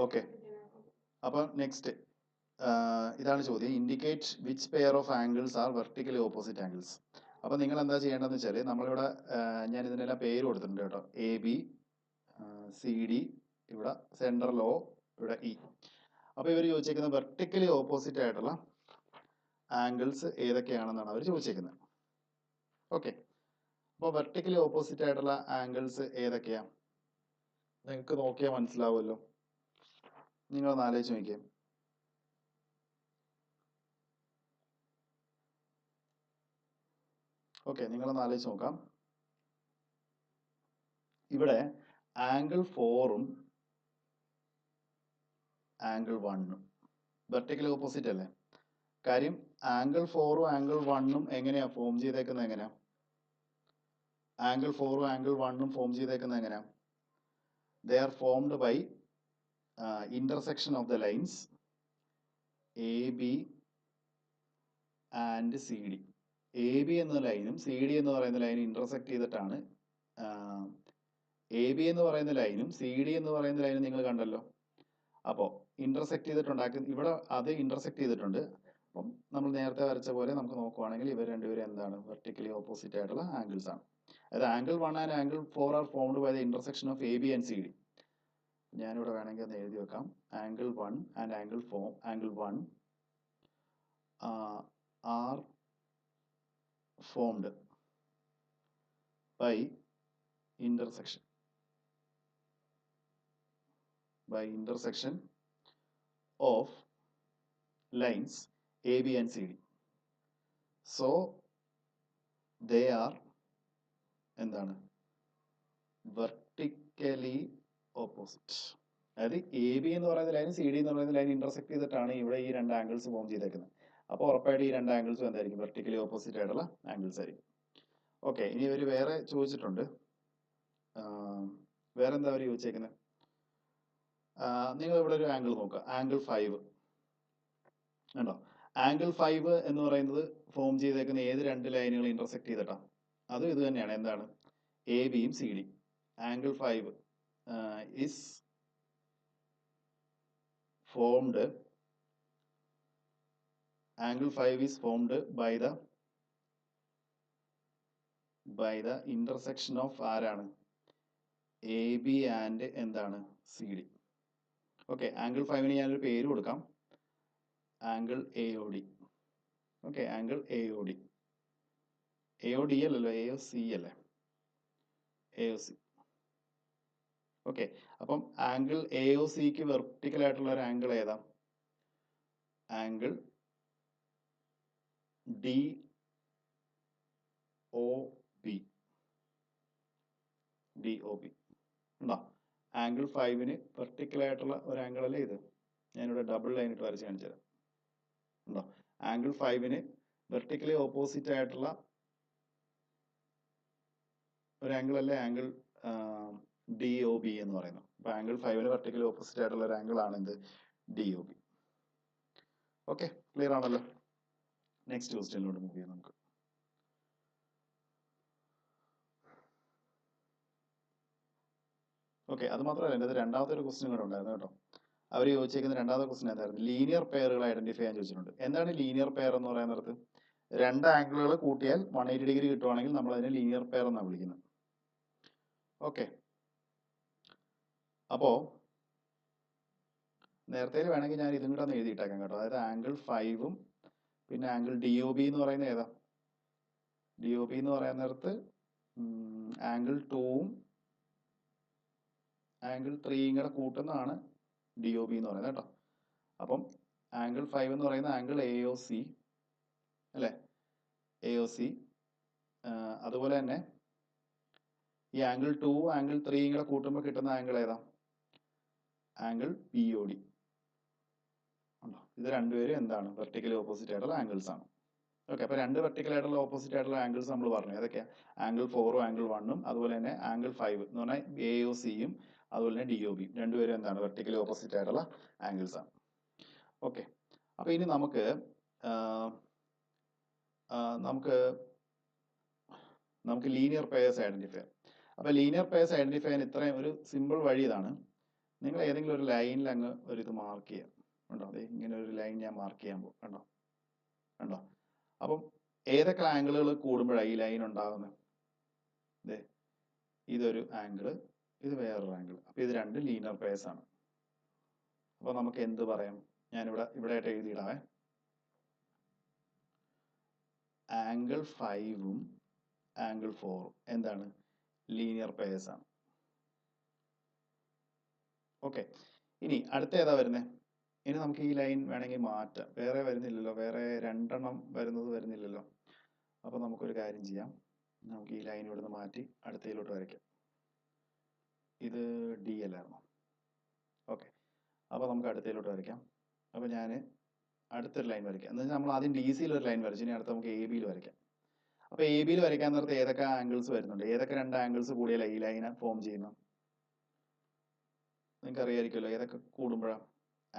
Okay, അപ്പോൾ next ഇതാണ് ചോദ്യം. Indicate which pair of angles are vertically opposite angles. അപ്പോൾ നിങ്ങൾ എന്താ ചെയ്യേണ്ടതെന്ന് വെച്ചാൽ, നമ്മളിവിടെ ഞാൻ ഇതിനെല്ലാം പേര് കൊടുത്തിട്ടുണ്ട് കേട്ടോ. എ ബി, സി ഡി, ഇവിടെ സെൻട്രൽ ഒ, ഇവിടെ ഇ. അപ്പോൾ ഇവർ ചോദിച്ചേക്കുന്നത് വെർട്ടിക്കലി ഓപ്പോസിറ്റ് ആയിട്ടുള്ള ആംഗിൾസ് ഏതൊക്കെയാണെന്നാണ് അവർ ചോദിച്ചേക്കുന്നത്. ഓക്കെ, അപ്പോൾ വെർട്ടിക്കലി ഓപ്പോസിറ്റ് ആയിട്ടുള്ള ആംഗിൾസ് ഏതൊക്കെയാ നിങ്ങൾക്ക് നോക്കിയാൽ മനസ്സിലാവുമല്ലോ. നിങ്ങളൊന്ന് ആലോചിച്ച് നോക്കിയേ. ഓക്കെ, നിങ്ങളൊന്ന് ആലോചിച്ച് നോക്കാം. ഇവിടെ ആംഗിൾ 4ഉം ആംഗിൾ 1ഉം വെർട്ടിക്കലി ഓപ്പോസിറ്റ് അല്ലേ? കാര്യം ആംഗിൾ 4ഉം ആംഗിൾ 1ഉം എങ്ങനെയാ ഫോം ചെയ്തേക്കുന്നത്? എങ്ങനെയാ ആംഗിൾ 4ഉം ആംഗിൾ 1ഉം ഫോം ചെയ്തേക്കുന്നത്? എങ്ങനെയാ? They are formed by intersection of the lines AB and CD. AB എന്ന ലൈനും CD എന്ന് പറയുന്ന ലൈനും ഇന്റർസെക്ട് ചെയ്തിട്ടാണ് AB എന്ന് പറയുന്ന ലൈനും CD എന്ന് പറയുന്ന ലൈനും നിങ്ങൾ കണ്ടല്ലോ. അപ്പോൾ ഇന്റർസെക്ട് ചെയ്തിട്ടുണ്ടാക്കി ഇവിടെ അത് ഇന്റർസെക്ട് ചെയ്തിട്ടുണ്ട്. അപ്പം നമ്മൾ നേരത്തെ വരച്ച പോലെ നമുക്ക് നോക്കുവാണെങ്കിൽ ഇവർ രണ്ടുപേരും എന്താണ്? വെർട്ടിക്കലി ഓപ്പോസിറ്റ് ആയിട്ടുള്ള ആംഗിൾസ് ആണ്. അതായത് angle 1 and angle 4 are formed by the intersection of AB and CD. ഞാനിവിടെ വേണമെങ്കിൽ ഒന്ന് എഴുതി വെക്കാം. Angle 1 and angle 1 are formed by intersection of lines AB and CD. So they are എന്താണ്? Vertically opposite. അതായത് AB എന്ന് പറയുന്ന ലൈൻ CD എന്ന് പറയുന്ന ലൈൻ ഇന്റർസെക്ട് ചെയ്തിട്ടാണ് ഇവിടെ ഈ രണ്ട് ആംഗിൾസ് ഫോം ചെയ്തേക്കുന്നത്. അപ്പോൾ ഉറപ്പായിട്ട് ഈ രണ്ട് ആംഗിൾസും എന്തായിരിക്കും? വെർട്ടിക്കലി ഓപ്പോസിറ്റ് ആയിട്ടുള്ള ആംഗിൾസ് ആയിരിക്കും. ഓക്കെ, ഇനി ഇവർ വേറെ ചോദിച്ചിട്ടുണ്ട്. വേറെ എന്താ അവർ ചോദിച്ചേക്കുന്നത്? നിങ്ങൾ ഇവിടെ ഒരു ആംഗിൾ നോക്കുക, ആംഗിൾ 5 ഉണ്ടോ? ആംഗിൾ 5 എന്ന് പറയുന്നത് ഫോം ചെയ്തേക്കുന്ന ഏത് രണ്ട് ലൈനുകൾ ഇന്റർസെക്ട് ചെയ്തിട്ടാ? അതും ഇത് തന്നെയാണ്. എന്താണ്? എ ബിയും C D. Angle 5 is formed by the intersection of ആരാണ്? എ ബി ആൻഡ് എന്താണ്? C D. ഓക്കെ, ആംഗിൾ 5ന് ഞാനൊരു പേര് കൊടുക്കാം, angle A O D. Okay, angle A O D. A O D അല്ലല്ലോ, എ ഒ സി അല്ലേ? A O C. Okay, അപ്പം angle A O സിക്ക് വെർട്ടിക്കൽ ആയിട്ടുള്ള ഒരു ആംഗിൾ ഏതാ? Angle D O B. D O B ഉണ്ടോ? Angle 5ന് vertical ആയിട്ടുള്ള ഒരു ആംഗിൾ അല്ലേ ഇത്? ഞാനിവിടെ ഡബിൾ ലൈൻ ഇട്ട് വരച്ച് കാണിച്ചു തരാം. ഉണ്ടോ? ആംഗിൾ 5ന് വെർട്ടിക്കലി ഓപ്പോസിറ്റ് ആയിട്ടുള്ള ഒരു ആംഗിൾ അല്ലേ ആംഗിൾ ഡി ഒ ബി എന്ന് പറയുന്നത്. അപ്പൊ ആംഗിൾ 5ന് വെർട്ടിക്കലി ഓപ്പോസിറ്റ് ആയിട്ടുള്ള ഒരു ആംഗിൾ ആണ് എന്ത്? D O B. Okay, clear ആണല്ലോ? നെക്സ്റ്റ് ക്വസ്റ്റ്യനിലോട്ട് മൂവ് ചെയ്യാം നമുക്ക്. ഓക്കെ, അത് മാത്രമല്ല എൻ്റെ രണ്ടാമത്തെ ഒരു ക്വസ്റ്റ്യൻ കൂടെ ഉണ്ടായിരുന്നു കേട്ടോ. അവർ ചോദിച്ചേക്കുന്ന രണ്ടാമത്തെ ക്വസ്റ്റ്യൻ എന്തായിരുന്നു? ലീനിയർ പെയറുകൾ ഐഡന്റിഫൈ ചെയ്യാൻ ചോദിച്ചിട്ടുണ്ട്. എന്താണ് ലീനിയർ പെയർ എന്ന് പറയുന്നത്? രണ്ട് ആംഗിളുകൾ കൂട്ടിയാൽ 180 ഡിഗ്രി കിട്ടുവാണെങ്കിൽ നമ്മൾ അതിനെ ലീനിയർ പെയർ എന്നാണ് വിളിക്കുന്നത്. ഓക്കെ, അപ്പോ നേരത്തെ വേണമെങ്കിൽ ഞാൻ ഇതും കൂടെ ഒന്ന് എഴുതിയിട്ടേക്കാം കേട്ടോ. അതായത് ആംഗിൾ 5ഉം പിന്നെ ആംഗിൾ ഡി ഒ ബി എന്ന് പറയുന്നത് ഏതാ? ഡി ഒ ബി എന്ന് പറയുന്നിടത്ത് ആംഗിൾ 2ഉം ആംഗിൾ 3യും കൂടെ കൂട്ടുന്നതാണ് ഡി ഒ ബി എന്ന് പറയുന്നത് കേട്ടോ. അപ്പം ആംഗിൾ 5 എന്ന് പറയുന്നത് ആംഗിൾ എ ഒ സി അല്ലേ? A O C. അതുപോലെ തന്നെ ഈ ആംഗിൾ 2 ആംഗിൾ 3യും കൂടെ കൂട്ടുമ്പോൾ കിട്ടുന്ന ആംഗിൾ ഏതാ? Angle B O D. ഇത് രണ്ടുപേരും എന്താണ്? വെർട്ടിക്കലി ഓപ്പോസിറ്റ് ആയിട്ടുള്ള ആംഗിൾസ് ആണ്. ഓക്കെ, അപ്പൊ രണ്ട് വെർട്ടിക്കൽ ആയിട്ടുള്ള ഓപ്പോസിറ്റ് ആയിട്ടുള്ള ആംഗിൾസ് നമ്മൾ പറഞ്ഞു. ഏതൊക്കെയാ? ആംഗിൾ 4ഉം ആംഗിൾ 1ഉം അതുപോലെ തന്നെ ആംഗിൾ 5 എന്ന് പറഞ്ഞാൽ എ ഒ സിയും അതുപോലെ തന്നെ ഡി ഒ ബിയും രണ്ടുപേരും എന്താണ്? വെർട്ടിക്കലി ഓപ്പോസിറ്റ് ആയിട്ടുള്ള ആംഗിൾസ് ആണ്. ഓക്കെ, അപ്പൊ ഇനി നമുക്ക് ലീനിയർ പെയർസ് ഐഡന്റിഫൈ ചെയ്യാം. അപ്പൊ ലീനിയർ പെയർസ് ഐഡന്റിഫൈ ചെയ്യാൻ ഇത്രയും ഒരു സിമ്പിൾ വഴി ഇതാണ്. നിങ്ങൾ ഏതെങ്കിലും ഒരു ലൈനിൽ അങ്ങ് ഒരു ഇത് മാർക്ക് ചെയ്യാം. കണ്ടോ, അതെ ഇങ്ങനെ ഒരു ലൈൻ ഞാൻ മാർക്ക് ചെയ്യാൻ പോകും. കണ്ടോ കണ്ടോ അപ്പം ഏതൊക്കെ ആംഗിളുകൾ കൂടുമ്പോഴാണ് ഈ ലൈൻ ഉണ്ടാകുന്നത്? ഇതേ ഇതൊരു ആംഗിള്, ഇത് വേറൊരു ആംഗിൾ. അപ്പോൾ ഇത് രണ്ട് ലീനിയർ പെയർസ് ആണ്. അപ്പോൾ നമുക്ക് എന്ത് പറയാം? ഞാനിവിടെ ആയിട്ട് എഴുതിയിടാവേ. ആംഗിൾ 5ഉം ആംഗിൾ 4ഉം എന്താണ്? ലീനിയർ പെയർസ് ആണ്. ഓക്കെ, ഇനി അടുത്ത ഏതാ വരുന്നത്? ഇനി നമുക്ക് ഈ ലൈൻ വേണമെങ്കിൽ മാറ്റാം. വേറെ വരുന്നില്ലല്ലോ, വേറെ രണ്ടെണ്ണം വരുന്നില്ലല്ലോ. അപ്പോൾ നമുക്കൊരു കാര്യം ചെയ്യാം, നമുക്ക് ഈ ലൈൻ ഇവിടുന്ന് മാറ്റി അടുത്തതിലോട്ട് വരയ്ക്കാം. ഇത് ഡി അല്ലായിരുന്നു. ഓക്കെ, അപ്പോൾ നമുക്ക് അടുത്തതിലോട്ട് വരയ്ക്കാം. അപ്പോൾ ഞാൻ അടുത്തൊരു ലൈൻ വരയ്ക്കാം. എന്ന് വെച്ചാൽ നമ്മൾ ആദ്യം ഡി സിയിൽ ഒരു ലൈൻ വരച്ചു, ഇനി അടുത്ത് നമുക്ക് എ ബിയിൽ വരയ്ക്കാം. അപ്പോൾ എ ബിയിൽ വരയ്ക്കാൻ നേരത്തെ ഏതൊക്കെ ആംഗിൾസ് വരുന്നുണ്ട്? ഏതൊക്കെ രണ്ട് ആംഗിൾസ് കൂടിയല്ല ഈ ലൈനെ ഫോം ചെയ്യുന്നത്? നിങ്ങൾക്ക് അറിയായിരിക്കുമല്ലോ ഏതൊക്കെ കൂടുമ്പോഴാണ്?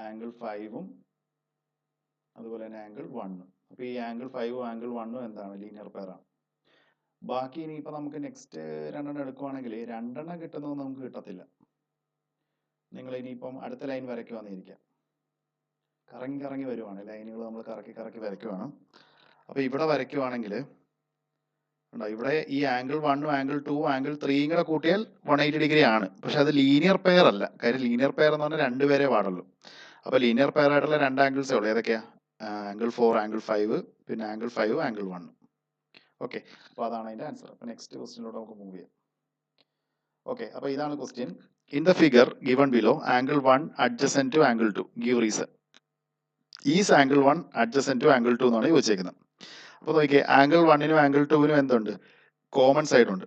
ആംഗിൾ 5ഉം അതുപോലെ തന്നെ ആംഗിൾ 1ഉം. അപ്പോൾ ഈ ആംഗിൾ 5ഉം ആംഗിൾ 1ഉം എന്താണ്? ലീനിയർ പെയറാണ്. ബാക്കി ഇനിയിപ്പോൾ നമുക്ക് നെക്സ്റ്റ് രണ്ടെണ്ണം എടുക്കുവാണെങ്കിൽ രണ്ടെണ്ണം കിട്ടുന്നതൊന്നും നമുക്ക് കിട്ടത്തില്ല. നിങ്ങൾ ഇനിയിപ്പം അടുത്ത ലൈൻ വരയ്ക്കുവാന്നിരിക്കാം, കറങ്ങി വരുവാണ് ലൈനുകൾ, നമ്മൾ കറക്കി വരയ്ക്കുവാണ്. അപ്പോൾ ഇവിടെ വരയ്ക്കുവാണെങ്കിൽ ഉണ്ടോ, ഇവിടെ ഈ ആംഗിൾ 1ഉം ആംഗിൾ 2ഉം ആംഗിൾ 3യും കൂടെ കൂട്ടിയാൽ 180 ഡിഗ്രി ആണ്. പക്ഷെ അത് ലീനിയർ പെയർ അല്ല. കാര്യം ലീനിയർ പെയർ എന്ന് പറഞ്ഞാൽ രണ്ടുപേരെ പാടുള്ളൂ. അപ്പോൾ ലീനിയർ പെയർ ആയിട്ടുള്ള രണ്ട് ആംഗിൾസേ ഉള്ളൂ. ഏതൊക്കെയാ? ആംഗിൾ 4 ആംഗിൾ 5, പിന്നെ ആംഗിൾ 5 ആംഗിൾ 1. ഓക്കെ, അപ്പോൾ അതാണ് അതിൻ്റെ ആൻസർ. അപ്പോൾ നെക്സ്റ്റ് ക്വസ്റ്റ്യനിലൂടെ നമുക്ക് മൂവ് ചെയ്യാം. ഓക്കെ, അപ്പോൾ ഇതാണ് question. In the figure given below angle 1 adjacent to angle 2 give reason. Is angle 1 adjacent to angle 2 എന്നാണ് ചോദിച്ചേക്കുന്നത്. അപ്പോൾ നോക്കിയേ, ആംഗിൾ 1നും ആംഗിൾ 2നും എന്തുണ്ട്? കോമൺ സൈഡ് ഉണ്ട്.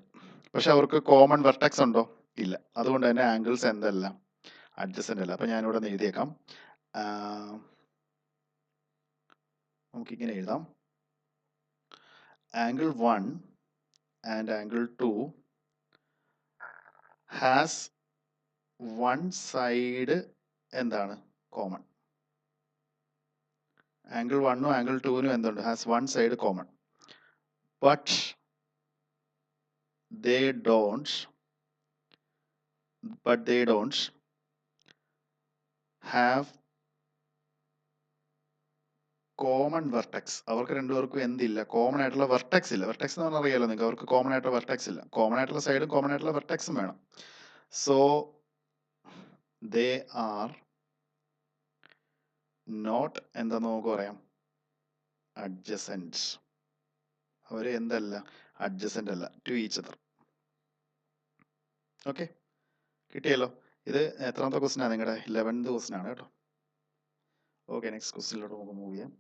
പക്ഷെ അവർക്ക് കോമൺ വെർട്ടെക്സ് ഉണ്ടോ? ഇല്ല. അതുകൊണ്ട് തന്നെ ആംഗിൾസ് എന്തല്ല? അഡ്ജസെന്റ് അല്ല. അപ്പൊ ഞാനിവിടെ നിന്ന് എഴുതിയേക്കാം, നമുക്കിങ്ങനെ എഴുതാം, angle 1 and angle 2 has one side എന്താണ്? കോമൺ. ആംഗിൾ 1ഉം ആംഗിൾ 2നും എന്തുണ്ട്? Has one side common. But they don't have common vertex. അവർക്ക് രണ്ടുപേർക്കും എന്തില്ല? കോമൺ ആയിട്ടുള്ള വെർട്ടെക്സ് ഇല്ല. വെർട്ടെക്സ് എന്ന് പറഞ്ഞാൽ അറിയാലോ നിങ്ങൾക്ക്, അവർക്ക് കോമൺ ആയിട്ടുള്ള വെർട്ടെക്സ് ഇല്ല. കോമൺ ആയിട്ടുള്ള സൈഡും കോമൺ ആയിട്ടുള്ള വെർട്ടെക്സും വേണം. സോ ദേ ആർ നോട്ട് എന്താന്ന് നമുക്ക് പറയാം? അഡ്ജസെന്റ്. അവർ എന്തല്ല? അഡ്ജസെന്റ് അല്ല ടു ഈച്ച് അതർ. ഓക്കെ, കിട്ടിയല്ലോ. ഇത് എത്രാമത്തെ ക്വസ്റ്റ്യൻ ആണ്? നിങ്ങളുടെ 11th ക്വസ്റ്റ്യൻ ആണ് കേട്ടോ. ഓക്കെ, നെക്സ്റ്റ് ക്വസ്റ്റ്യനിലോട്ട് നമുക്ക് മൂവ് ചെയ്യാം.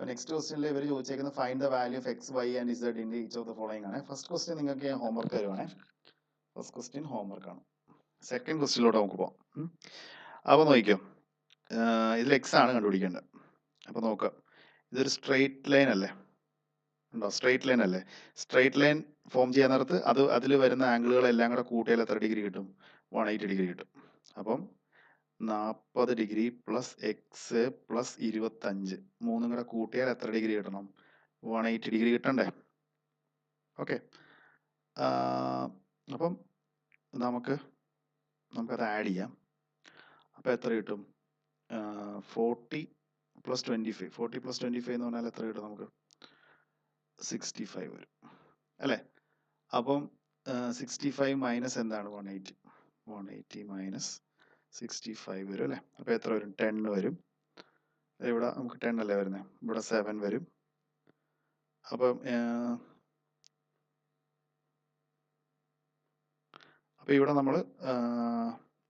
നെക്സ്റ്റ് ക്വസ്റ്റ്യനിൽ ഇവർ ചോദിച്ചേക്കുന്നത് find the value of X, Y and Z in each of the following ആണ്. ഫസ്റ്റ് ക്വസ്റ്റ്യൻ നിങ്ങൾക്ക് ഹോംവർക്ക് തരുവാണേ. ഫസ്റ്റ് ക്വസ്റ്റ്യൻ ഹോംവർക്ക് ആണ്. സെക്കൻഡ് ക്വസ്റ്റ്യനിലോട്ട് നമുക്ക് പോകാം. അപ്പോൾ നോക്കിക്കോ, ഇതിൽ എക്സ് ആണ് കണ്ടുപിടിക്കേണ്ടത്. അപ്പോൾ നോക്കാം, ഇതൊരു സ്ട്രെയിറ്റ് ലൈൻ അല്ലേ? ഉണ്ടോ? സ്ട്രെയിറ്റ് ലൈൻ അല്ലേ? സ്ട്രെയിറ്റ് ലൈൻ ഫോം ചെയ്യാൻ നേരത്ത് അതിൽ വരുന്ന ആംഗിളുകളെല്ലാം കൂടെ കൂട്ടിയാൽ എത്ര ഡിഗ്രി കിട്ടും? 180 ഡിഗ്രി കിട്ടും. അപ്പം 40 ഡിഗ്രി പ്ലസ് എക്സ് പ്ലസ് 25 മൂന്നും കൂടെ കൂട്ടിയാൽ എത്ര ഡിഗ്രി കിട്ടണം? 180 ഡിഗ്രി കിട്ടണ്ടേ? ഓക്കെ, അപ്പം നമുക്കത് ആഡ് ചെയ്യാം. അപ്പം എത്ര കിട്ടും? 40 പ്ലസ് 25. 40 പ്ലസ് 25 എന്ന് പറഞ്ഞാൽ എത്ര കിട്ടും നമുക്ക്? 65 വരും അല്ലേ? അപ്പം 65 മൈനസ് എന്താണ്? 180. 180 മൈനസ് 65 വരും അല്ലേ? അപ്പോൾ എത്ര വരും? 10 വരും. ഇവിടെ നമുക്ക് 10 അല്ലേ വരുന്നത്, ഇവിടെ 7 വരും. അപ്പം ഇവിടെ നമ്മൾ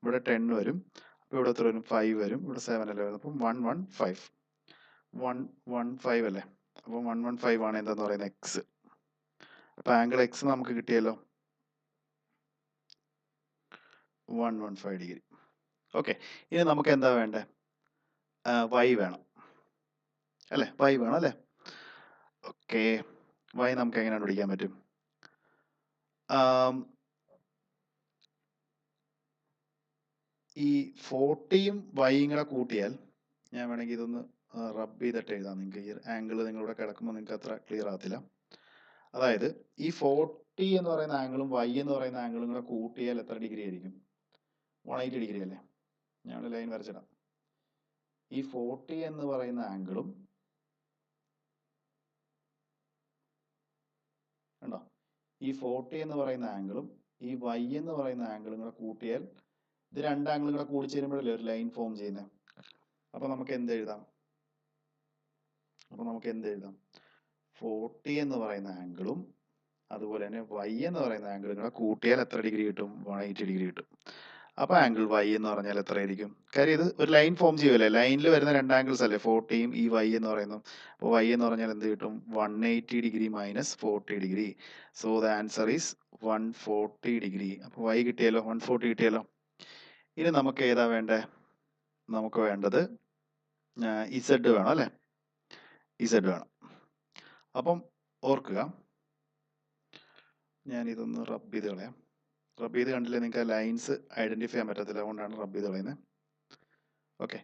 ഇവിടെ 10 വരും. അപ്പോൾ ഇവിടെ എത്ര വരും? 5 വരും. ഇവിടെ 7 അല്ലേ വരുന്നത്. അപ്പം 115 അല്ലേ? അപ്പം 115 ആണ് എന്താന്ന് പറയുന്നത്? എക്സ്. അപ്പം ആംഗിൾ എക്സ് നമുക്ക് കിട്ടിയല്ലോ, 115 ഡിഗ്രി. ഓക്കെ, ഇനി നമുക്ക് എന്താ വേണ്ടേ? വൈ വേണം അല്ലേ? വൈ വേണം അല്ലേ? ഓക്കെ, വൈ നമുക്ക് എങ്ങനെ കണ്ടുപിടിക്കാൻ പറ്റും? ഈ 40യും വൈയും കൂടെ കൂട്ടിയാൽ, ഞാൻ വേണമെങ്കിൽ ഇതൊന്ന് റബ്ബ് ചെയ്തിട്ട് എഴുതാം. നിങ്ങൾക്ക് ഈ ആംഗിൾ നിങ്ങളിവിടെ കിടക്കുമ്പോൾ നിങ്ങൾക്ക് അത്ര ക്ലിയർ ആകത്തില്ല. അതായത് ഈ 40 എന്ന് പറയുന്ന ആംഗിളും വൈ എന്ന് പറയുന്ന ആംഗിളും കൂടെ കൂട്ടിയാൽ എത്ര ഡിഗ്രി ആയിരിക്കും? 180 ഡിഗ്രി അല്ലേ? ഞാൻ ലൈൻ വരച്ചിടാം. ഈ 40 എന്ന് പറയുന്ന ആംഗിളും കണ്ടോ, ഈ 40 എന്ന് പറയുന്ന ആംഗിളും ഈ y എന്ന് പറയുന്ന ആംഗിളും കൂടെ കൂട്ടിയാൽ ഇത് രണ്ട് ആംഗിളും കൂടെ കൂടി ചേരുമ്പോഴല്ലേ ഒരു ലൈൻ ഫോം ചെയ്യുന്നത്. അപ്പൊ നമുക്ക് എന്ത് എഴുതാം? 40 എന്ന് പറയുന്ന ആംഗിളും അതുപോലെ തന്നെ y എന്ന് പറയുന്ന ആംഗിളും കൂടെ കൂട്ടിയാൽ എത്ര ഡിഗ്രി കിട്ടും? 180 ഡിഗ്രി കിട്ടും. അപ്പൊ ആംഗിൾ y എന്ന് പറഞ്ഞാൽ എത്ര ആയിരിക്കും? കാര്യം ഇത് ഒരു ലൈൻ ഫോം ചെയ്യുമല്ലേ, ലൈനിൽ വരുന്ന രണ്ട് ആംഗിൾസ് അല്ലേ 40യും ഈ y എന്ന് പറയുന്നു. അപ്പോൾ y എന്ന് പറഞ്ഞാൽ എന്ത് കിട്ടും? 180 degree minus 40 degree. So the answer is 140 degree. അപ്പോൾ y കിട്ടിയല്ലോ, 140 കിട്ടിയല്ലോ. ഇനി നമുക്ക് ഏതാ വേണ്ടേ? നമുക്ക് വേണ്ടത് z വേണം അല്ലേ? z വേണം. അപ്പം ഓർക്കുക, ഞാൻ ഇതൊന്ന് റബ്ബ് ചെയ്ത് കളയാം. റബ്ബ് ചെയ്ത് കണ്ടില്ലേ നിങ്ങൾക്ക് ആ ലൈൻസ് ഐഡന്റിഫൈ ചെയ്യാൻ പറ്റത്തില്ല, അതുകൊണ്ടാണ് റബ്ബ് ചെയ്ത് കളയുന്നത്. ഓക്കെ,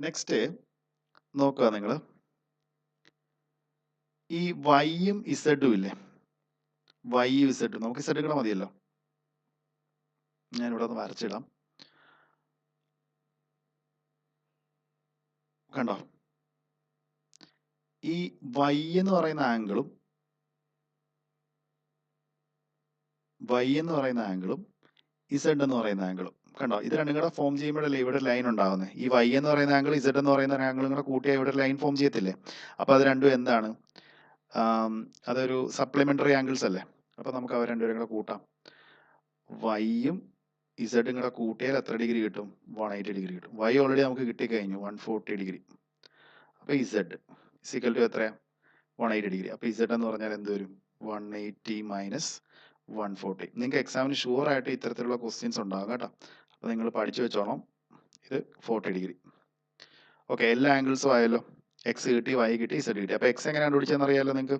നെക്സ്റ്റ് നോക്കുക നിങ്ങൾ, ഈ വൈയും ഇസഡും ഇല്ലേ, വൈയും ഇസഡും നമുക്ക് ഇസഡ് കൂടെ മതിയല്ലോ. ഞാൻ ഇവിടെ ഒന്ന് വരച്ചിടാം. കണ്ടോ, ഈ വൈ എന്ന് പറയുന്ന ആംഗിളും ഇസഡ് എന്ന് പറയുന്ന ആംഗിളും കണ്ടോ, ഇത് രണ്ടും കൂടെ ഫോം ചെയ്യുമ്പോഴല്ലേ ഇവിടെ ലൈൻ ഉണ്ടാകുന്നത്. ഈ വൈ എന്ന് പറയുന്ന ആംഗിൾ ഇസഡ് എന്ന് പറയുന്ന ആംഗിളും കൂടെ കൂട്ടിയാൽ ഇവിടെ ലൈൻ ഫോം ചെയ്യത്തില്ലേ? അപ്പൊ അത് രണ്ടും എന്താണ്? അതൊരു സപ്ലിമെന്ററി ആംഗിൾസ് അല്ലേ? അപ്പൊ നമുക്ക് അവ രണ്ടുപേരും കൂടെ കൂട്ടാം. വൈയും ഇസഡും കൂടെ കൂട്ടിയാൽ എത്ര ഡിഗ്രി കിട്ടും? 180 ഡിഗ്രി കിട്ടും. വൈ ഓൾറെഡി നമുക്ക് കിട്ടിക്കഴിഞ്ഞു, 140 ഡിഗ്രി. അപ്പൊ ഇസഡ് ഇസിക്കൽ ടു എത്രയാ? 180 ഡിഗ്രി. അപ്പൊ ഇസഡ് എന്ന് പറഞ്ഞാൽ എന്ത് വരും? 180 മൈനസ് 140. നിങ്ങൾക്ക് എക്സാമിന് ഷുവർ ആയിട്ട് ഇത്തരത്തിലുള്ള ക്വസ്റ്റ്യൻസ് ഉണ്ടാകും കേട്ടോ. അപ്പൊ നിങ്ങൾ പഠിച്ചു വെച്ചോണം. ഇത് 40 ഡിഗ്രി. ഓക്കെ, എല്ലാ ആംഗിൾസും ആയല്ലോ. എക്സ് കിട്ടി, വൈ കിട്ടി, ഇസഡ് കിട്ടി. അപ്പൊ എക്സ് എങ്ങനെയാണ് കണ്ടുപിടിച്ചതെന്ന് അറിയാലോ നിങ്ങൾക്ക്.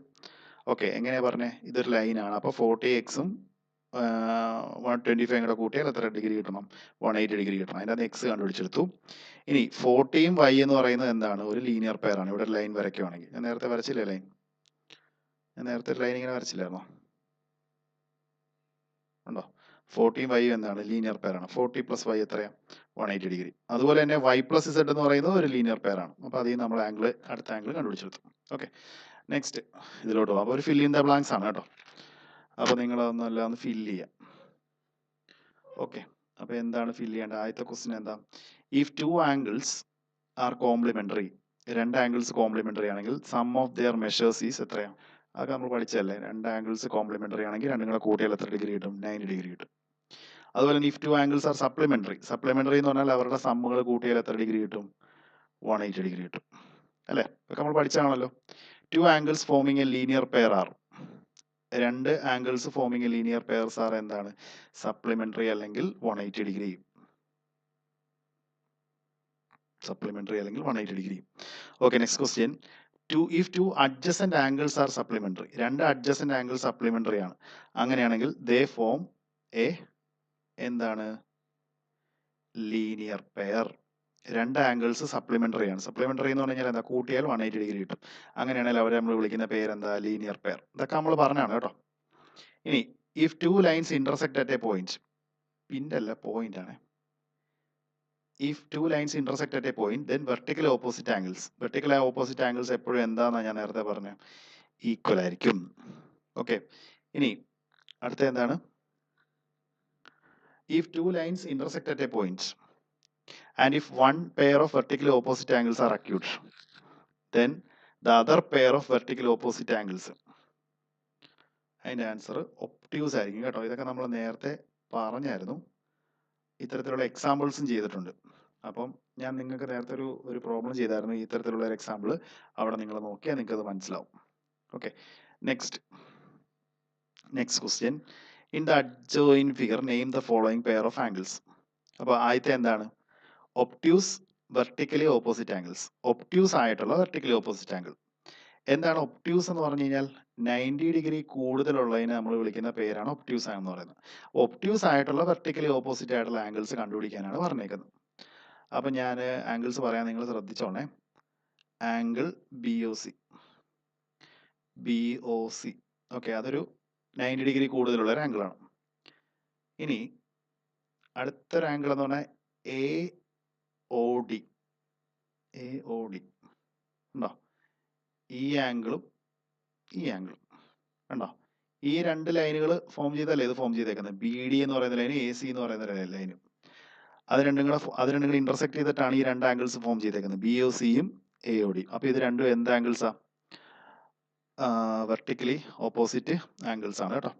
ഓക്കെ, എങ്ങനെയാ പറഞ്ഞേ? ഇതൊരു ലൈനാണ്. അപ്പൊ 40x-ഉം 125 കൂടെ കൂട്ടിയാൽ എത്ര ഡിഗ്രി കിട്ടണം? 180 ഡിഗ്രി കിട്ടണം. അതിൻ്റെ അത് എക്സ് കണ്ടുപിടിച്ചെടുത്തു. ഇനി 40യും y എന്ന് പറയുന്നത് എന്താണ്? ഒരു ലീനിയർ പെയർ ആണ്. ഇവിടെ ലൈൻ വരയ്ക്കുവാണെങ്കിൽ, ഞാൻ നേരത്തെ വരച്ചില്ലേ ലൈൻ? ഞാൻ നേരത്തെ ലൈൻ ഇങ്ങനെ വരച്ചില്ലായിരുന്നോ? ഉണ്ടോ? 40യും y എന്താണ്? ലീനിയർ പെയർ ആണ്. 40 പ്ലസ് y എത്രയാ? 180 ഡിഗ്രി. അതുപോലെ തന്നെ y പ്ലസ് z എന്ന് പറയുന്നത് ഒരു ലീനിയർ പെയർ ആണ്. അപ്പൊ അതിൽ നമ്മൾ അടുത്ത ആംഗിൾ കണ്ടുപിടിച്ചെടുത്തു. ഓക്കെ, നെക്സ്റ്റ് ഇതിലോട്ട് പോകാം. അപ്പോൾ ഒരു ഫിൽ ഇൻ ദ ബ്ലാങ്ക്സ് ആണ് കേട്ടോ. അപ്പൊ നിങ്ങൾ അതൊന്നും എല്ലാം ഒന്ന് ഫില്ല് ചെയ്യാം. ഓക്കെ, അപ്പൊ എന്താണ് ഫില്ല് ചെയ്യേണ്ടത്? ആദ്യത്തെ ക്വസ്റ്റ്യൻ എന്താ? If two angles are complementary, രണ്ട് ആംഗിൾസ് കോംപ്ലിമെന്ററി ആണെങ്കിൽ sum of their measures is എത്രയാണ്? അതൊക്കെ നമ്മൾ പഠിച്ചല്ലേ. രണ്ട് ആംഗിൾസ് കോംപ്ലിമെന്ററി ആണെങ്കിൽ രണ്ടും കൂടെ കൂട്ടിയാൽ എത്ര ഡിഗ്രി കിട്ടും? 90 ഡിഗ്രി കിട്ടും. അതുപോലെ if two angles R supplementary എന്ന് പറഞ്ഞാൽ അവരുടെ സമ്മുകൾ കൂട്ടിയാൽ എത്ര ഡിഗ്രി കിട്ടും? 180 ഡിഗ്രി കിട്ടും അല്ലേ? ഇതൊക്കെ നമ്മൾ പഠിച്ചാണല്ലോ. Two angles forming a linear pair are, രണ്ട് angles forming a linear pairs are എന്താണ്? സപ്ലിമെന്ററി അല്ലെങ്കിൽ 180 degree. Okay, next question. if two adjacent angles are supplementary, രണ്ട് adjacent angles supplementary ആണ്, അങ്ങനെയാണെങ്കിൽ they form a എന്താണ്? Linear pair. രണ്ട് angles supplementary ആണ്. Supplementary എന്ന് പറഞ്ഞാൽ എന്താ? കൂട്ടിയാൽ 180 ഡിഗ്രി കിട്ടും. അങ്ങനെയാണെങ്കിൽ അവരെ നമ്മൾ വിളിക്കുന്ന പേരെന്താ? Linear pair. ഇതൊക്കെ നമ്മൾ പറഞ്ഞാണ് കേട്ടോ. ഇനി if two lines intersect at A point, പിന്നല്ല പോയിന്റ് ആണ്. If two lines intersect at a point, then vertical opposite angles എപ്പോഴും എന്താണെന്നാണ് ഞാൻ നേരത്തെ പറഞ്ഞത്? ഈക്വൽ ആയിരിക്കും. ഓക്കെ, ഇനി അടുത്ത എന്താണ്? If two lines intersect at a point and if one pair of vertically opposite angles are acute, then the other pair of vertically opposite angles, അതിന്റെ ആൻസർ ഒപ്റ്റ്യൂസ് ആയിരിക്കും കേട്ടോ. ഇതൊക്കെ നമ്മൾ നേരത്തെ പറഞ്ഞായിരുന്നു, ഇത്തരത്തിലുള്ള എക്സാമ്പിൾസും ചെയ്തിട്ടുണ്ട്. അപ്പം ഞാൻ നിങ്ങൾക്ക് നേരത്തെ ഒരു പ്രോബ്ലം ചെയ്തായിരുന്നു ഇത്തരത്തിലുള്ള ഒരു എക്സാമ്പിൾ. അവിടെ നിങ്ങൾ നോക്കിയാൽ നിങ്ങൾക്ക് അത് മനസ്സിലാവും. Okay, next question. In the adjoin figure name the following pair of angles. അപ്പോൾ ആദ്യത്തെ എന്താണ്? Obtuse vertically opposite angles. Obtuse ആയിട്ടുള്ള വെർട്ടിക്കലി ഓപ്പോസിറ്റ് ആംഗിൾ. എന്താണ് ഒപ്റ്റ്യൂസ് എന്ന് പറഞ്ഞു കഴിഞ്ഞാൽ? 90 ഡിഗ്രി കൂടുതലുള്ളതിനെ നമ്മൾ വിളിക്കുന്ന പേരാണ് ഒപ്റ്റ്യൂസ് എന്ന് പറയുന്നത്. ഒപ്റ്റ്യൂസ് ആയിട്ടുള്ള വെർട്ടിക്കലി ഓപ്പോസിറ്റ് ആയിട്ടുള്ള ആംഗിൾസ് കണ്ടുപിടിക്കാനാണ് പറഞ്ഞേക്കുന്നത്. അപ്പൊ ഞാൻ ആംഗിൾസ് പറയാൻ, നിങ്ങൾ ശ്രദ്ധിച്ചോണേ. ആംഗിൾ BOC, ഓക്കെ, അതൊരു 90 ഡിഗ്രി കൂടുതലുള്ള ഒരു ആംഗിളാണ്. ഇനി അടുത്തൊരു ആംഗിൾ എന്ന് പറഞ്ഞാൽ A O D. A O D ഉണ്ടോ? ഈ ആംഗിളും ഈ ആംഗിളും കണ്ടോ? ഈ രണ്ട് ലൈനുകൾ ഫോം ചെയ്തല്ലേ ഇത് ഫോം ചെയ്തേക്കുന്നത്. ബി ഡി എന്ന് പറയുന്ന ലൈനും എ സി എന്ന് പറയുന്ന ലൈനും അത് രണ്ടും കൂടെ ഇന്റർസെക്ട് ചെയ്തിട്ടാണ് ഈ രണ്ട് ആംഗിൾസ് ഫോം ചെയ്തേക്കുന്നത്, ബി ഒ സിയും എ ഒ ഡി. അപ്പൊ ഇത് രണ്ടും എന്ത് ആംഗിൾസാ? വെർട്ടിക്കലി ഓപ്പോസിറ്റ് ആംഗിൾസ് ആണ് കേട്ടോ.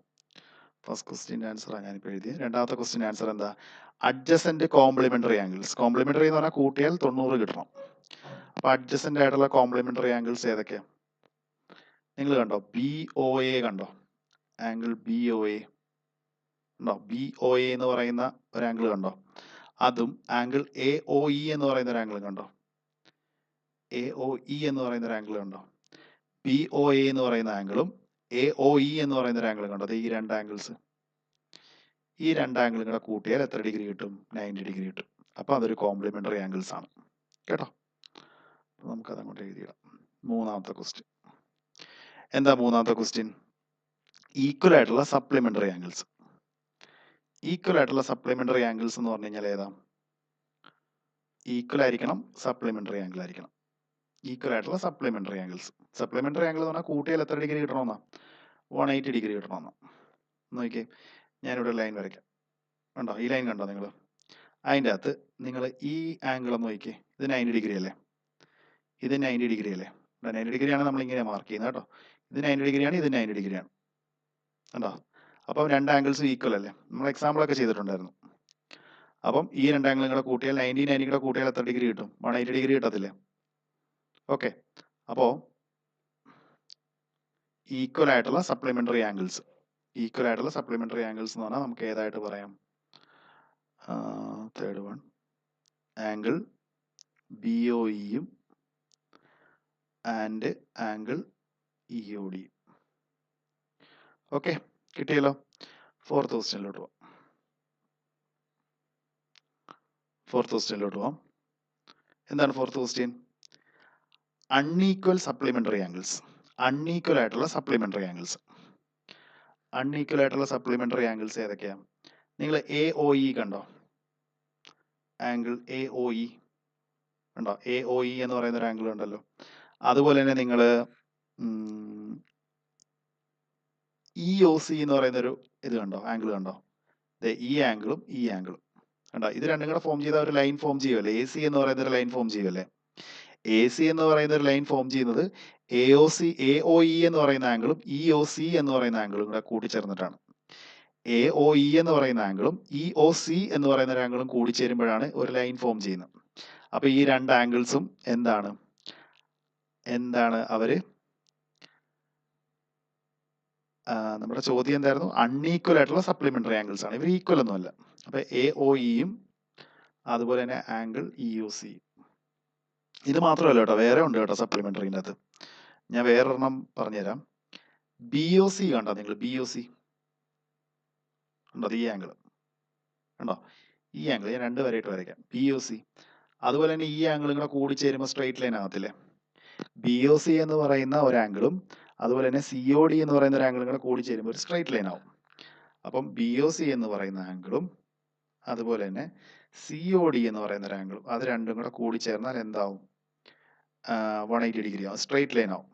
ഫസ്റ്റ് ക്വസ്റ്റ്യൻ്റെ ആൻസറാണ് ഞാനിപ്പോൾ എഴുതിയത്. രണ്ടാമത്തെ ക്വസ്റ്റ്യൻ ആൻസർ എന്താ? Adjacent complementary angles. കോംപ്ലിമെന്ററി എന്ന് പറഞ്ഞാൽ കൂട്ടിയാൽ 90 കിട്ടണം. അപ്പൊ അഡ്ജസന്റ് ആയിട്ടുള്ള കോംപ്ലിമെന്ററി ആംഗിൾസ് ഏതൊക്കെയാണ്? നിങ്ങൾ കണ്ടോ? ബി ഒ എ കണ്ടോ? ആംഗിൾ ബി ഒ എ ഉണ്ടോ? ബി ഒ എ എന്ന് പറയുന്ന ഒരു ആംഗിൾ കണ്ടോ? അതും ആംഗിൾ എ ഒ ഇ എന്ന് പറയുന്ന ഒരു ആംഗിൾ കണ്ടോ? എ ഒ ഇ എന്ന് പറയുന്ന ഒരു ആംഗിൾ കണ്ടോ? ബി ഒ എ എന്ന് പറയുന്ന ആംഗിളും എ ഒ ഇ എന്ന് പറയുന്ന ഒരു ആംഗിളും കണ്ടോ? ഈ രണ്ട് ആംഗിൾസ്, ഈ രണ്ട് ആംഗിളും കൂടെ കൂട്ടിയാൽ എത്ര ഡിഗ്രി കിട്ടും? 90 ഡിഗ്രി കിട്ടും. അപ്പൊ അതൊരു കോംപ്ലിമെന്ററി ആംഗിൾസ് ആണ് കേട്ടോ. നമുക്കത് അങ്ങോട്ട് എഴുതിയിടാം. മൂന്നാമത്തെ ക്വസ്റ്റ്യൻ എന്താ? മൂന്നാമത്തെ ക്വസ്റ്റ്യൻ ഈക്വൽ ആയിട്ടുള്ള സപ്ലിമെന്ററി ആംഗിൾസ്. ഈക്വൽ ആയിട്ടുള്ള സപ്ലിമെന്ററി ആംഗിൾസ് എന്ന് പറഞ്ഞു കഴിഞ്ഞാൽ ഏതാ? ഈക്വൽ ആയിരിക്കണം, സപ്ലിമെന്ററി ആംഗിൾ ആയിരിക്കണം. ഈക്വൽ ആയിട്ടുള്ള സപ്ലിമെന്ററി ആംഗിൾസ്. സപ്ലിമെന്ററി ആംഗിൾ എന്ന് പറഞ്ഞാൽ കൂട്ടിയാൽ എത്ര ഡിഗ്രി കിട്ടണമെന്നാ? 180 ഡിഗ്രി കിട്ടണമെന്നാ. നോക്കിയേ, ഞാനിവിടെ ലൈൻ വരയ്ക്കാം. കണ്ടോ? ഈ ലൈൻ കണ്ടോ നിങ്ങൾ? അതിൻ്റെ അകത്ത് നിങ്ങൾ ഈ ആംഗിൾ ഒന്ന് നോക്കിയേ. ഇത് 90 ഡിഗ്രി അല്ലേ? ഇത് 90 ഡിഗ്രി അല്ലേ? 90 ഡിഗ്രിയാണ് നമ്മൾ ഇങ്ങനെ മാർക്ക് ചെയ്യുന്നത് കേട്ടോ. ഇത് 90 ഡിഗ്രിയാണ്, ഇത് 90 ഡിഗ്രിയാണ്. കണ്ടോ? അപ്പം രണ്ട് ആംഗിൾസും ഈക്വൽ അല്ലേ? നമ്മൾ എക്സാമ്പിളൊക്കെ ചെയ്തിട്ടുണ്ടായിരുന്നു. അപ്പം ഈ രണ്ട് ആംഗിളും കൂടെ കൂട്ടിയാൽ 90 കൂടെ കൂട്ടിയാൽ എത്ര ഡിഗ്രി കിട്ടും? 180 ഡിഗ്രി കിട്ടത്തില്ലേ? ഓക്കെ. അപ്പോൾ ഈക്വൽ ആയിട്ടുള്ള സപ്ലിമെന്ററി ആംഗിൾസ്, ഈക്വൽ ആയിട്ടുള്ള സപ്ലിമെന്ററി ആംഗിൾസ് എന്ന് പറഞ്ഞാൽ നമുക്ക് ഏതായിട്ട് പറയാം? Third one angle B O ഇയും and angle E O D. Okay, കിട്ടിയല്ലോ. ഫോർത്ത് ക്വസ്റ്റ്യനിലോട്ട് പോവാം. എന്താണ് fourth question? Unequal supplementary angles. Unequal ആയിട്ടുള്ള സപ്ലിമെന്ററി ആംഗിൾസ്. അൺഈക്വൽ ആയിട്ടുള്ള സപ്ലിമെന്ററി ആംഗിൾസ് ഏതൊക്കെയാണ്? നിങ്ങൾ എ ഒ ഇ കണ്ടോ? ആംഗിൾ എ ഒ ഇ കണ്ടോ? എ ഒ ഇ എന്ന് പറയുന്ന ഒരു ആംഗിൾ ഉണ്ടല്ലോ. അതുപോലെ തന്നെ നിങ്ങൾ ഇ ഒ സി എന്ന് പറയുന്ന ഒരു ഇത് കണ്ടോ? ആംഗിൾ കണ്ടോ? ഈ ആംഗിളും ഈ ആംഗിളും കണ്ടോ? ഇത് രണ്ടും കൂടെ ഫോം ചെയ്ത ഒരു ലൈൻ ഫോം ചെയ്യുമല്ലേ? എ സി എന്ന് പറയുന്ന ഒരു ലൈൻ ഫോം ചെയ്യുമല്ലേ? എ സി എന്ന് പറയുന്ന ഒരു ലൈൻ ഫോം ചെയ്യുന്നത് എ ഒ ഇ എന്ന് പറയുന്ന ആംഗിളും ഇ ഒ സി എന്ന് പറയുന്ന ആംഗിളും കൂടെ കൂടിച്ചേർന്നിട്ടാണ്. എ ഒ ഇ എന്ന് പറയുന്ന ആംഗിളും ഇ ഒ സി എന്ന് പറയുന്ന ഒരു ആംഗിളും കൂടിച്ചേരുമ്പോഴാണ് ഒരു ലൈൻ ഫോം ചെയ്യുന്നത്. അപ്പൊ ഈ രണ്ട് ആംഗിൾസും എന്താണ് അവര്? നമ്മുടെ ചോദ്യം എന്തായിരുന്നു? അൺഈക്വൽ ആയിട്ടുള്ള സപ്ലിമെന്ററി ആംഗിൾസ് ആണ്. ഇവർ ഈക്വൽ ഒന്നുമല്ല. അപ്പൊ എ ഒ ഇയും അതുപോലെ തന്നെ ആംഗിൾ ഇ ഒ സി. ഇത് മാത്രമല്ല കേട്ടോ, വേറെ ഉണ്ട് കേട്ടോ സപ്ലിമെന്ററിൻ്റെ അകത്ത്. ഞാൻ വേറൊരെണ്ണം പറഞ്ഞുതരാം. ബി ഒ സി കണ്ടോ നിങ്ങൾ? ബി ഒ സി ഉണ്ടോ? ഈ ആംഗിൾ കണ്ടോ? ഈ ആംഗിൾ ഞാൻ രണ്ട് വരെയായിട്ട് വരയ്ക്കാം. B O C. അതുപോലെ തന്നെ ഈ ആംഗിളും കൂടെ കൂടിച്ചേരുമ്പോൾ സ്ട്രൈറ്റ് ലൈൻ ആകത്തില്ലേ? ബി ഒ സി എന്ന് പറയുന്ന ഒരു ആംഗിളും അതുപോലെ തന്നെ സി ഒ ഡി എന്ന് പറയുന്ന ഒരു ആംഗിളും കൂടെ കൂടിച്ചേരുമ്പോൾ ഒരു സ്ട്രൈറ്റ് ലൈൻ ആവും. അപ്പം ബി ഒ സി എന്ന് പറയുന്ന ആംഗിളും അതുപോലെ തന്നെ സി ഒ ഡി എന്ന് പറയുന്ന ഒരു ആംഗിളും അത് രണ്ടും കൂടെ കൂടിച്ചേർന്നാൽ എന്താവും? 180 ഡിഗ്രി ആവും, സ്ട്രൈറ്റ് ലൈൻ ആവും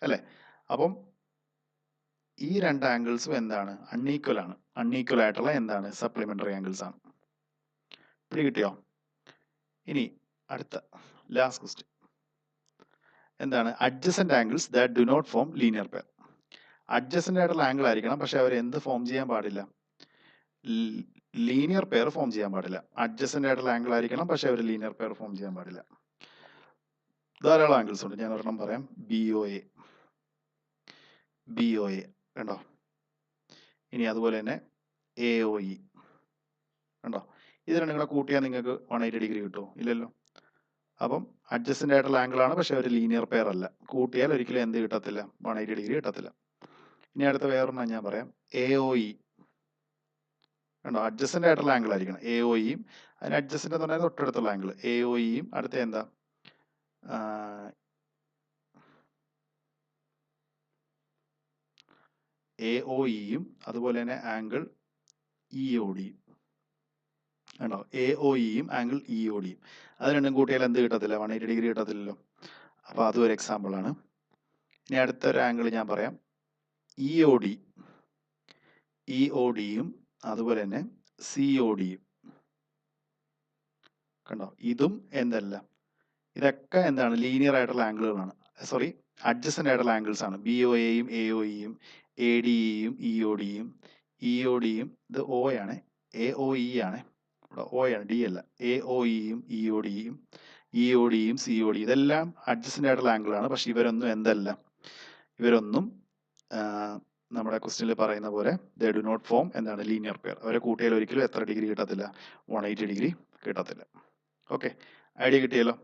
അല്ലേ? അപ്പം ഈ രണ്ട് ആംഗിൾസും എന്താണ്? അൺഈക്വൽ ആണ്. അൺഈക്വൽ ആയിട്ടുള്ള എന്താണ്? സപ്ലിമെന്ററി ആംഗിൾസ് ആണ്. പിടി കിട്ടിയോ? ഇനി അടുത്ത ലാസ്റ്റ് ക്വസ്റ്റ്യൻ എന്താണ്? Adjacent angles that do not form linear pair. Adjacent ആയിട്ടുള്ള ആംഗിൾ ആയിരിക്കണം, പക്ഷെ അവർ എന്ത് ഫോം ചെയ്യാൻ പാടില്ല? ലീനിയർ പെയർ ഫോം ചെയ്യാൻ പാടില്ല. അഡ്ജസന്റ് ആയിട്ടുള്ള ആംഗിൾ ആയിരിക്കണം, പക്ഷെ അവർ ലീനിയർ പെയർ ഫോം ചെയ്യാൻ പാടില്ല. ധാരാളം ആംഗിൾസ് ഉണ്ട്, ഞാൻ ഒരെണ്ണം പറയാം. ബി ഒ എ കണ്ടോ? ഇനി അതുപോലെ തന്നെ എ ഒ ഇ കണ്ടോ? ഇത് രണ്ടും കൂടെ കൂട്ടിയാൽ നിങ്ങൾക്ക് 180 ഡിഗ്രി കിട്ടുമോ? ഇല്ലല്ലോ. അപ്പം അഡ്ജസ്റ്റന്റ് ആയിട്ടുള്ള ആംഗിൾ ആണ്, പക്ഷെ ഒരു ലീനിയർ പെയർ അല്ല. കൂട്ടിയാൽ ഒരിക്കലും എന്ത് കിട്ടത്തില്ല? 180 ഡിഗ്രി കിട്ടത്തില്ല. ഇനി അടുത്ത വേറൊരെണ്ണം ഞാൻ പറയാം. എ ഒ ഇ കണ്ടോ? അഡ്ജസ്റ്റന്റ് ആയിട്ടുള്ള ആംഗിൾ ആയിരിക്കണം. എ ഒ ഇയും അതിന് അഡ്ജസ്റ്റന്റ് എന്ന് പറഞ്ഞാൽ തൊട്ടടുത്തുള്ള ആംഗിൾ എ ഒ ഇയും അടുത്ത എന്താ? എ ഒ ഇയും അതുപോലെ തന്നെ ആംഗിൾ ഇ ഒ ഡിയും കണ്ടോ, AOEയും ആംഗിൾ EODയും അത് രണ്ടും കൂട്ടിയാൽ എന്ത് കിട്ടത്തില്ല, 180 ഡിഗ്രി കിട്ടത്തില്ലല്ലോ. അപ്പോൾ അതും ഒരു എക്സാമ്പിളാണ്. ഇനി അടുത്തൊരു ആംഗിൾ ഞാൻ പറയാം, EODയും അതുപോലെ തന്നെ CODയും. കണ്ടോ, ഇതും എന്തല്ല, ഇതൊക്കെ എന്താണ്, ലീനിയർ ആയിട്ടുള്ള ആംഗിളുകളാണ്, സോറി അഡ്ജസൻ്റ് ആയിട്ടുള്ള ആംഗിൾസ് ആണ്. BOAയും AOEയും ADEയും EODയും ഇത് O ആണ്, AOE ആണ്, ഇവിടെ O ആണ്, D അല്ല. AOEയും EODയും COD ഇതെല്ലാം അഡ്ജസൻ്റ് ആയിട്ടുള്ള ആംഗിളാണ്. പക്ഷെ ഇവരൊന്നും എന്തല്ല, ഇവരൊന്നും നമ്മുടെ ക്വസ്റ്റ്യനിൽ പറയുന്ന പോലെ ദേ ഡു നോട്ട് ഫോം എന്താണ്, ലീനിയർ പെയർ. അവരെ കൂട്ടിയാൽ ഒരിക്കലും എത്ര ഡിഗ്രി കിട്ടത്തില്ല, 180 ഡിഗ്രി കിട്ടത്തില്ല. ഓക്കെ, ഐഡിയ കിട്ടിയല്ലോ.